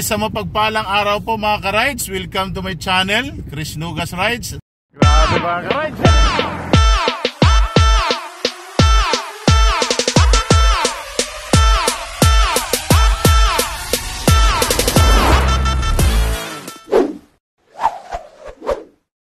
Sa mapagpalang araw po mga ka-rides, welcome to my channel, Chris Nugas Rides. Grabe mga ka-rides!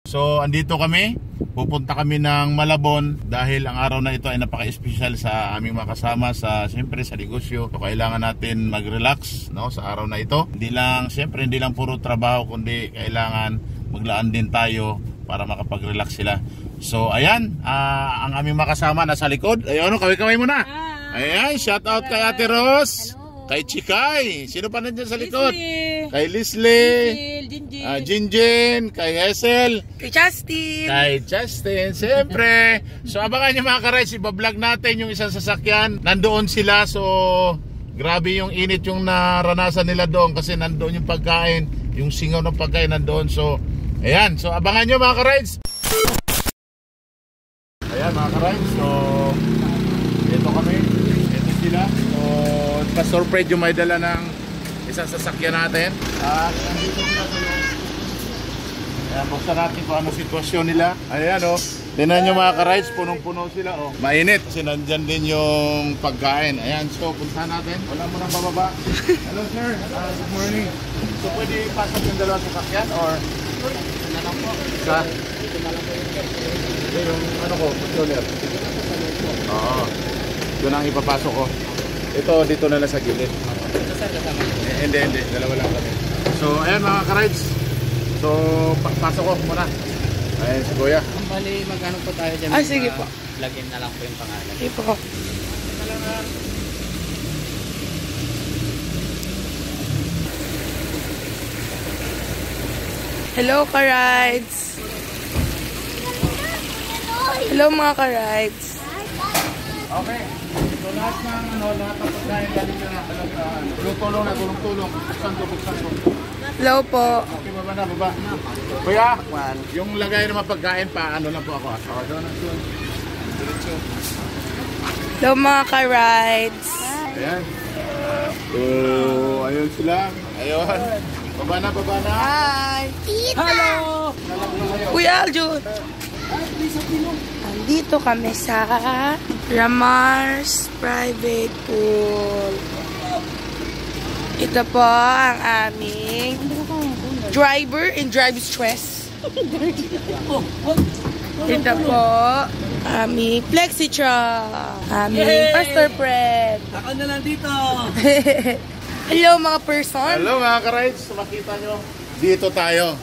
So andito kami, pupunta kami ng Malabon dahil ang araw na ito ay napaka-espesyal sa aming mga kasama siyempre sa negosyo. So kailangan natin mag-relax, no, sa araw na ito. Hindi lang puro trabaho, kundi kailangan maglaan din tayo para makapag-relax sila. So ayan, ang aming mga kasama nasa likod. Ayun, kaway-kaway muna. Ayan, shout out kay Ate Ros. Hello. Kay Chikay. Sino pa nandiyan sa likod? Kay Leslie, Jinjin, kay Hazel, kay Justin. Kay Justin, siyempre. So abangan nyo mga ka-rides, iba-vlog natin yung isang sasakyan. Nandoon sila, so grabe yung init yung naranasan nila doon kasi nandoon yung pagkain, yung singaw ng pagkain nandoon. So ayan, so abangan nyo mga ka-rides. Ayan mga ka-rides, so ito kami, ito sila. So pa-surprise yung may dala ng isang sasakyan natin. Nandito sila sa loob. Ayan, buksan natin kung ano sitwasyon nila. Ayan o, tinan nyo mga ka-rides, punong-puno sila o. Mainit kasi nandyan din yung pagkain. Ayan, so puntahan natin. Wala mo nang bababa. Hello sir, good morning. So pwede ipasok yung dalawang sasakyan or na lang po? Sa? Yung ano ko, controller. Oo, doon ang ipapasok ko. Ito, dito na lang sa gilid. Hindi, dalawa lang kami. So, ayan mga ka-rides. So, pasok ko muna. Ayan si Kuya. Bali, magkano po tayo dyan? Sige po. Lagyan na lang po yung pangalan. Sige po. Hello ka-rides. Hello mga ka-rides. Okay. So lahat ng pagkain galing na tulong-tulong. Buksan ko. Hello po. Okay, baba. Kuya, yung lagay ng mga pagkain pa, ano lang po ako. Doon. Hello mga ka-rides. Ayan. So, ayun sila. Ayun. Baba na. Hi. Hello. Kuya Aljun. Andito kami sa Ramar's Private Pool. Ito po ang aming driver and drive stress. Ito po aming flexi truck. Aming Pastor Fred. Ako na lang dito. Hello mga person. Hello mga ka-rides. Makita nyo. Dito tayo.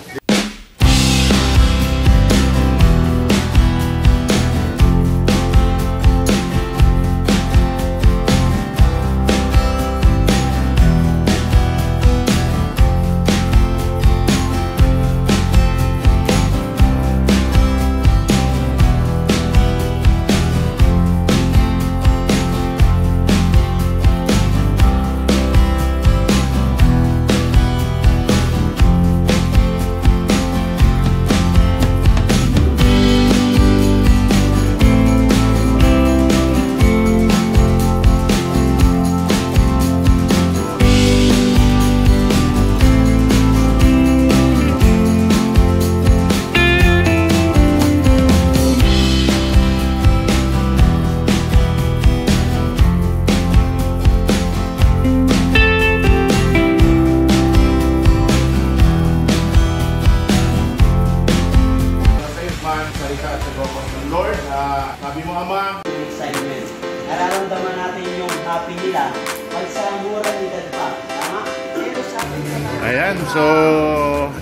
Lord, sabi mo Ama, Excitement. Nararamdaman natin yung happy nila pag sa murang edad pa. Tama? Pero sa akin sa ayan, so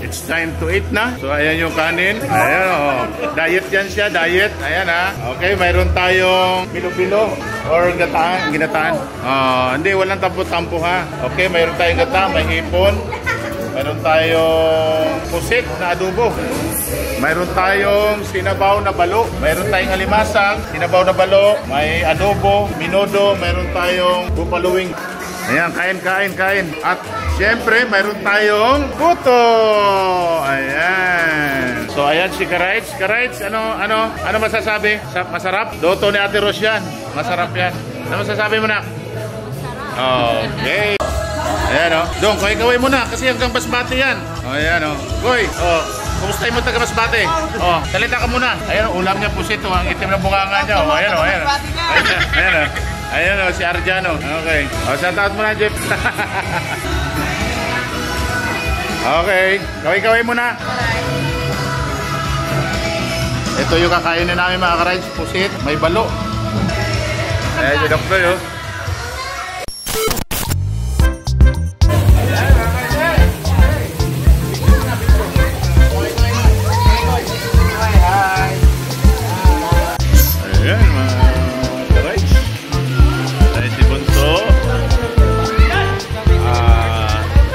it's time to eat na. So ayan yung kanin. Ayan oh. Diet yan siya, diet. Ayan okay, mayroon tayong bilo-bilo or ginataan. Hindi, walang tampo-tampo ha. Okay, mayroon tayong gata, may hipon. Mayroon tayong pusit na adobo. Mayroon tayong sinabaw na balo. Mayroon tayong alimasag, sinabaw na balo. May adobo, minodo. Mayroon tayong buffalo wing. Ayan, kain. At syempre, mayroon tayong puto. Ayan. So, ayan si Karites. Karites, ano masasabi? Masarap? Doto ni Ate Ros yan. Masarap yan. Ano masasabi mo na? Masarap. Okay. Ayan o. Dong, kaway muna kasi hanggang Masbate yan. O, ayan o. Goy, o. Kumusta mo taga Masbate? O, salita ka muna. Ayan o, ulam niya pusit o. Ang itim na bunganga niya o. Ayan o, ayan o. Ayan o. Ayan o, si Arjano. Okay. O, shout out mo na, Jeff. Okay. Kaway muna. Ito yung kakainin namin mga ka-rides. Pusit, may balo. Ayan yung doktor yun. Ayan mga ka-rides. Ayan si Bunso.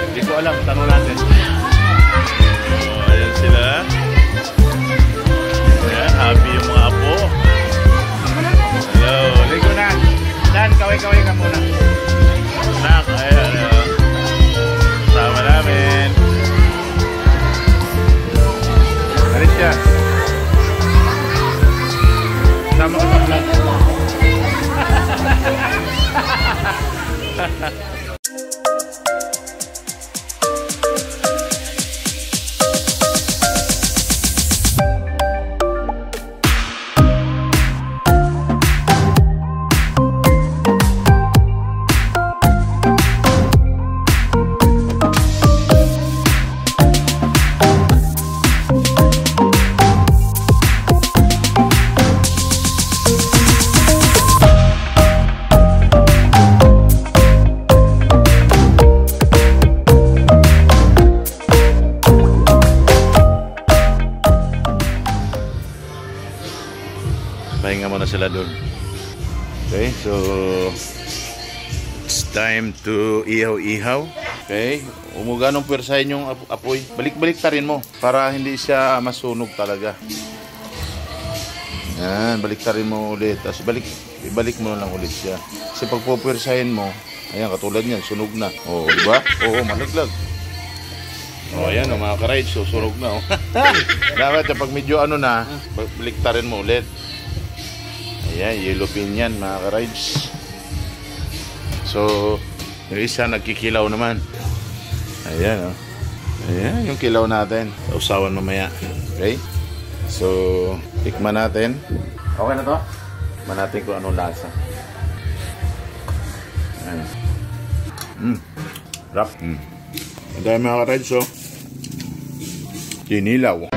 Hindi ko alam, tanong natin. Ayan sila. Ayan, happy yung mga apo. Hello, ligo na. Dan, kaway ka muna. Nak, ayan. Sama namin. Alis siya. Sama ka sa vlog. Pahinga muna sila doon. Okay, so it's time to ihaw-ihaw. Okay, umuga nung pwersahin yung apoy. Balik-balik ta rin mo para hindi siya masunog talaga. Yan, balik ta rin mo ulit. Tapos ibalik mo lang ulit siya. Kasi pag pupwersahin mo, ayan, katulad niyan, sunog na. Oo, diba? Oo, malaglag. Oh, ayan, mga ka-rides, so sunog na. Dapat pag medyo ano na, balik ta rin mo ulit. Ayan, yellow pin yan mga ka-rides. So, yung isa nagkikilaw naman. Ayan, oh. Ayan, yung kilaw natin. Usawan mamaya. Okay? So, tikman natin. Okay na to? Tikman natin kung anong lasa. Ayan. Rap. Ang dami mga ka-rides, oh. Kinilaw.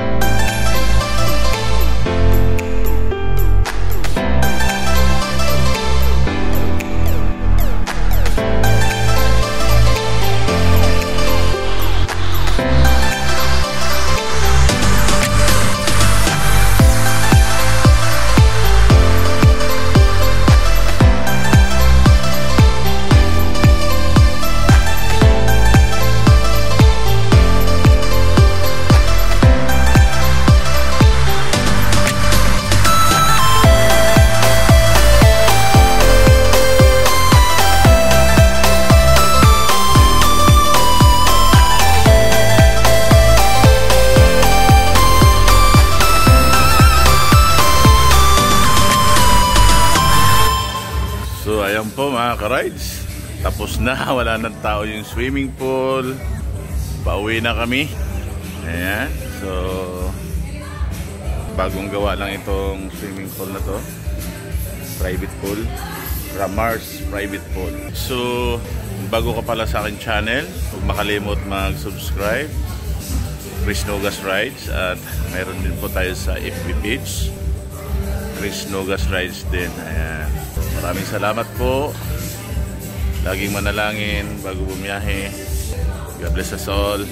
So ayan po mga ka-rides, tapos na, wala nang tao yung swimming pool. Pauwi na kami. Ayan, so bagong gawa lang itong swimming pool na to. Private pool, Ramars Private Pool. So bago ka pala sa akin channel, huwag makalimot mag-subscribe, Chris Nogas Rides. At mayroon din po tayo sa FB page, Chris Nogas Rides din. Ayan. Maraming salamat po. Laging manalangin bago bumiyahe. God bless us all.